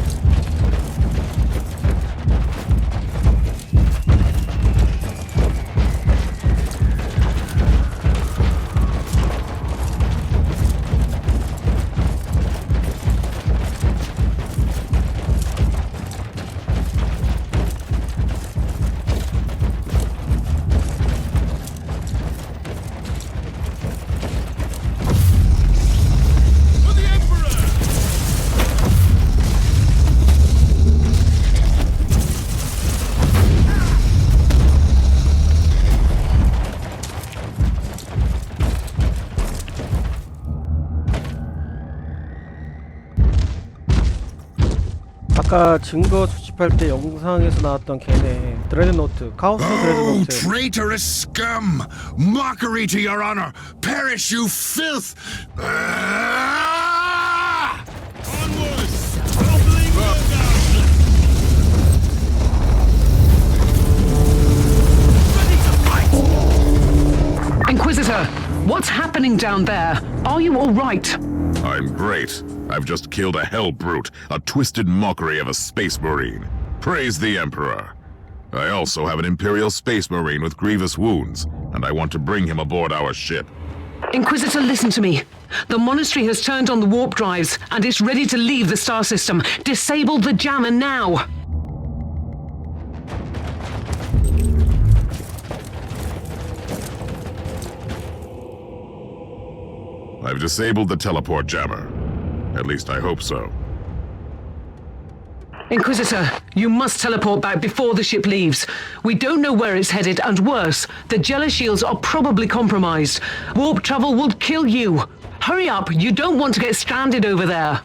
F: For the Emperor!
B: 아까 증거 수집할 때 영상에서 나왔던 걔네 드레드노트 카오스
E: Oh,
B: 드레드노트
E: traitorous scum! Mockery to your honor! Perish, you filth! Ah!
F: Onwards! Bubbling murder! Ready to fight!
C: Inquisitor, what's happening down there? Are you all right?
A: I'm great. I've just killed a hell brute, a twisted mockery of a space marine. Praise the Emperor. I also have an Imperial space marine with grievous wounds, and I want to bring him aboard our ship.
C: Inquisitor, listen to me. The monastery has turned on the warp drives and is ready to leave the star system. Disable the jammer now.
A: I've disabled the teleport jammer. At least I hope so.
C: Inquisitor, you must teleport back before the ship leaves. We don't know where it's headed, and worse, the Jella shields are probably compromised. Warp travel will kill you. Hurry up, you don't want to get stranded over there.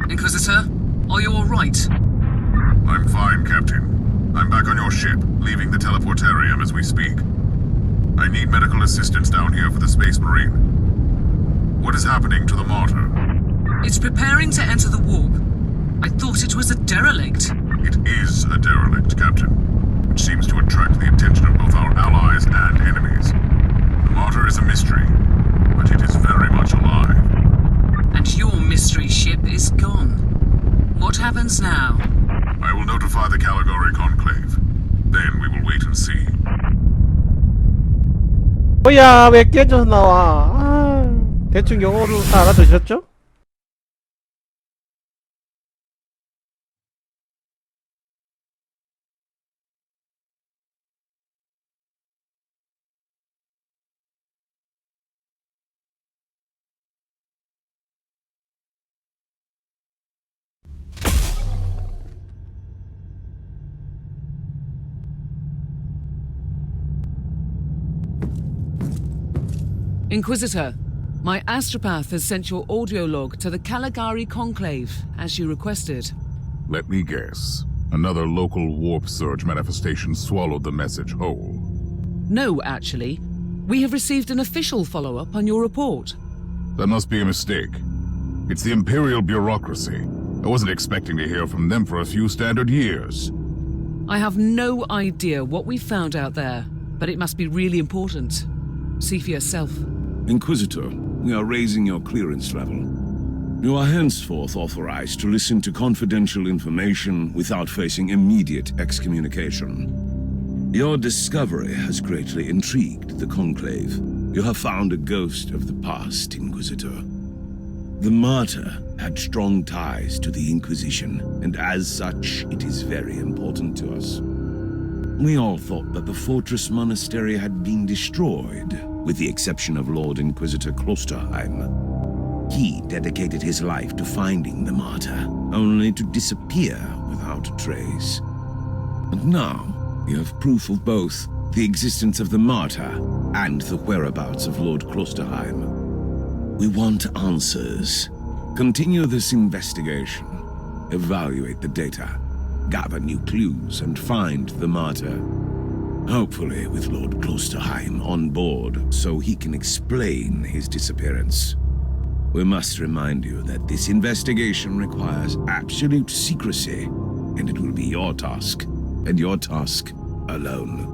C: Inquisitor, are you all right?
A: I'm fine, Captain. I'm back on your ship, leaving the teleportarium as we speak. I need medical assistance down here for the Space Marine. What is happening to the Martyr?
C: It's preparing to enter the warp. I thought it was a derelict.
A: It is a derelict, Captain, which seems to attract the attention of both our allies and enemies. The Martyr is a mystery, but it is very much alive.
C: And your mystery ship is gone. What happens now?
A: I will notify the Caligari Conclave. Then we will wait and see.
B: 뭐야 왜 깨져서 나와 대충 영어로 다 알아들으셨죠?
C: Inquisitor, my astropath has sent your audio log to the Caligari Conclave, as you requested.
A: Let me guess. Another local warp surge manifestation swallowed the message whole.
C: No, actually. We have received an official follow-up on your report.
A: That must be a mistake. It's the Imperial bureaucracy. I wasn't expecting to hear from them for a few standard years.
C: I have no idea what we found out there, but it must be really important. See for yourself.
G: Inquisitor, we are raising your clearance level. You are henceforth authorized to listen to confidential information without facing immediate excommunication. Your discovery has greatly intrigued the Conclave. You have found a ghost of the past, Inquisitor. The Martyr had strong ties to the Inquisition, and as such, it is very important to us. We all thought that the Fortress Monastery had been destroyed, with the exception of Lord Inquisitor Klosterheim. He dedicated his life to finding the Martyr, only to disappear without a trace. And now, we have proof of both the existence of the Martyr and the whereabouts of Lord Klosterheim. We want answers. Continue this investigation. Evaluate the data. Gather new clues and find the martyr. Hopefully with Lord Klosterheim on board so he can explain his disappearance. We must remind you that this investigation requires absolute secrecy, and it will be your task, and your task alone.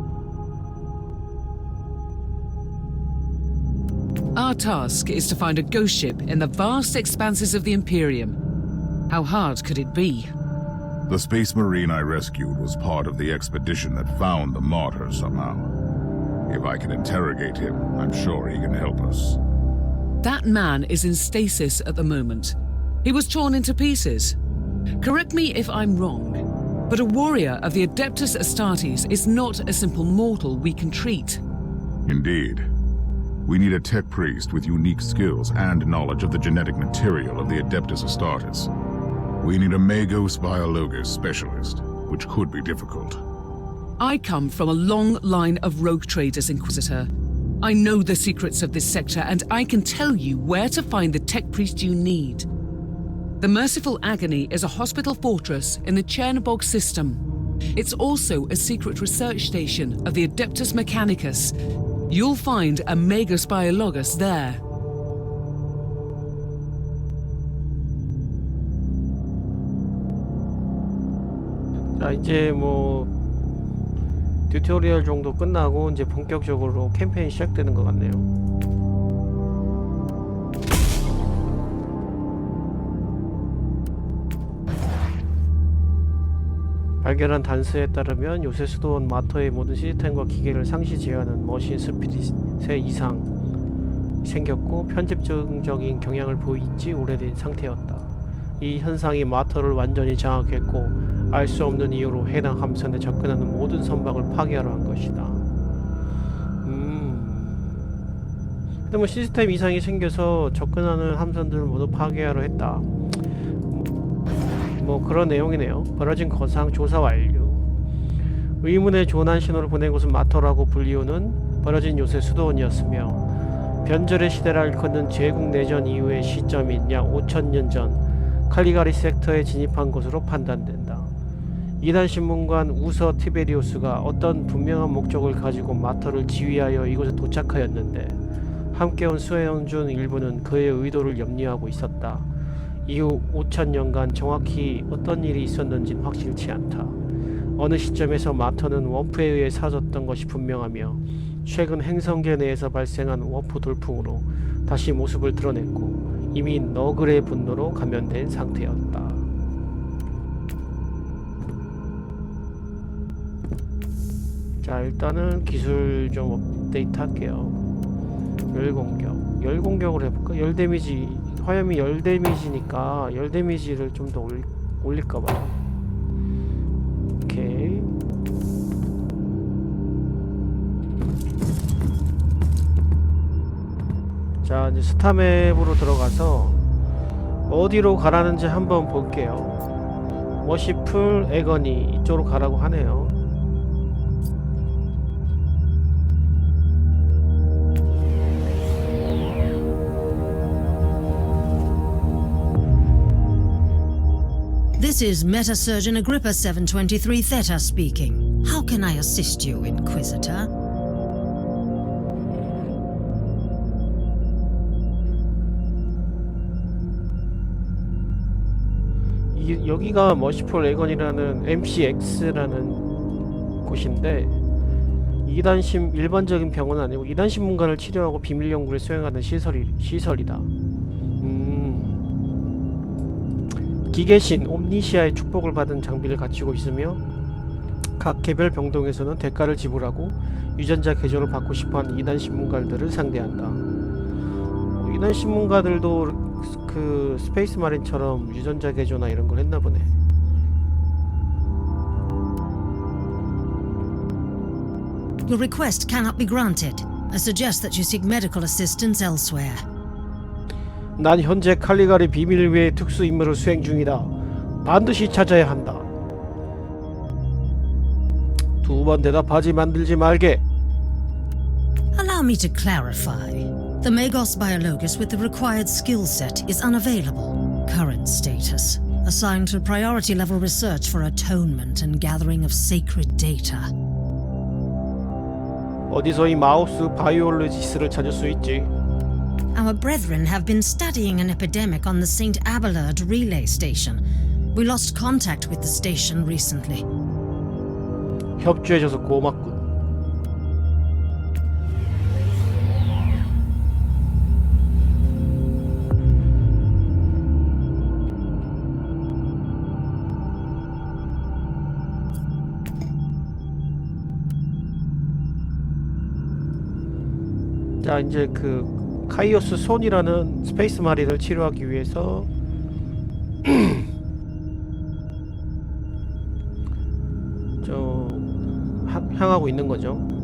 C: Our task is to find a ghost ship in the vast expanses of the Imperium. How hard could it be?
A: The Space Marine I rescued was part of the expedition that found the martyr somehow. If I can interrogate him, I'm sure he can help us.
C: That man is in stasis at the moment. He was torn into pieces. Correct me if I'm wrong, but a warrior of the Adeptus Astartes is not a simple mortal we can treat.
A: Indeed. We need a tech priest with unique skills and knowledge of the genetic material of the Adeptus Astartes. We need a Magos Biologus specialist, which could be difficult.
C: I come from a long line of rogue traders, Inquisitor. I know the secrets of this sector, and I can tell you where to find the tech priest you need. The Merciful Agony is a hospital fortress in the Chernobog system. It's also a secret research station of the Adeptus Mechanicus. You'll find a Magos Biologus there.
B: 자, 이제 뭐 튜토리얼 정도 끝나고 이제 본격적으로 캠페인 시작되는 것 같네요. 발견한 단서에 따르면 요새 수도원 마터의 모든 시스템과 기계를 상시 제어하는 머신 스피릿의 이상 생겼고 편집적인 경향을 보인 지 오래된 상태였다. 이 현상이 마터를 완전히 장악했고 알 수 없는 이유로 해당 함선에 접근하는 모든 선박을 파괴하려 한 것이다. 근데 뭐 시스템 이상이 생겨서 접근하는 함선들을 모두 파괴하려 했다. 뭐 그런 내용이네요. 벌어진 거상 조사 완료. 의문의 조난 신호를 보낸 곳은 마터라고 불리우는 벌어진 요새 수도원이었으며 변절의 시대를 일컫는 제국 내전 이후의 시점인 약 5000년 전 칼리가리 섹터에 진입한 것으로 판단된다. 이단 신문관 우서 티베리우스가 어떤 분명한 목적을 가지고 마터를 지휘하여 이곳에 도착하였는데 함께 온 수혜원 중 일부는 그의 의도를 염려하고 있었다. 이후 5000년간 정확히 어떤 일이 있었는지는 확실치 않다. 어느 시점에서 마터는 워프에 의해 사라졌던 것이 분명하며 최근 행성계 내에서 발생한 워프 돌풍으로 다시 모습을 드러냈고 이미 너글의 분노로 감염된 상태였다. 자, 일단은 기술 좀 업데이트 할게요. 열공격. 열공격으로 해볼까? 열 데미지, 화염이 열 데미지니까 열 데미지를 좀 더 올릴까봐요. 오케이. 자, 이제 스타맵으로 들어가서 어디로 가라는지 한번 볼게요. 워시풀 에거니 이쪽으로 가라고 하네요.
H: This is Meta Surgeon Agrippa 723 Theta speaking. How can I assist you, Inquisitor?
B: 여기가 머시풀 에건이라는 MCX라는 곳인데 일반적인 병원은 아니고 이단 신문관을 치료하고 비밀 연구를 수행하는 시설이다. 기계신 옴니시아의 축복을 받은 장비를 갖추고 있으며 각 개별 병동에서는 대가를 지불하고 유전자 개조를 받고 싶어하는 이단 신문가들을 상대한다. 이단 신문가들도 그 스페이스 마린처럼 유전자 개조나 이런 걸 했나 보네.
H: Your request cannot be granted. I suggest that you seek medical assistance elsewhere.
B: 난 현재 칼리가리 비밀외의 특수 임무를 수행 중이다. 반드시 찾아야 한다. 두 번 대답하지 만들지 말게.
H: Allow me to clarify. The Magos Biologus with the required skill set is unavailable. Current status. Assigned to priority level research for atonement and gathering of sacred data.
B: 어디서 이 마우스 바이올로지스를 찾을 수 있지?
H: Our brethren have been studying an epidemic on the St. Abelard relay station. We lost contact with the station recently.
B: 협조해줘서 고맙군. 자, 이제 그 카이오스 손이라는 스페이스 마린을 치료하기 위해서 향하고 있는 거죠.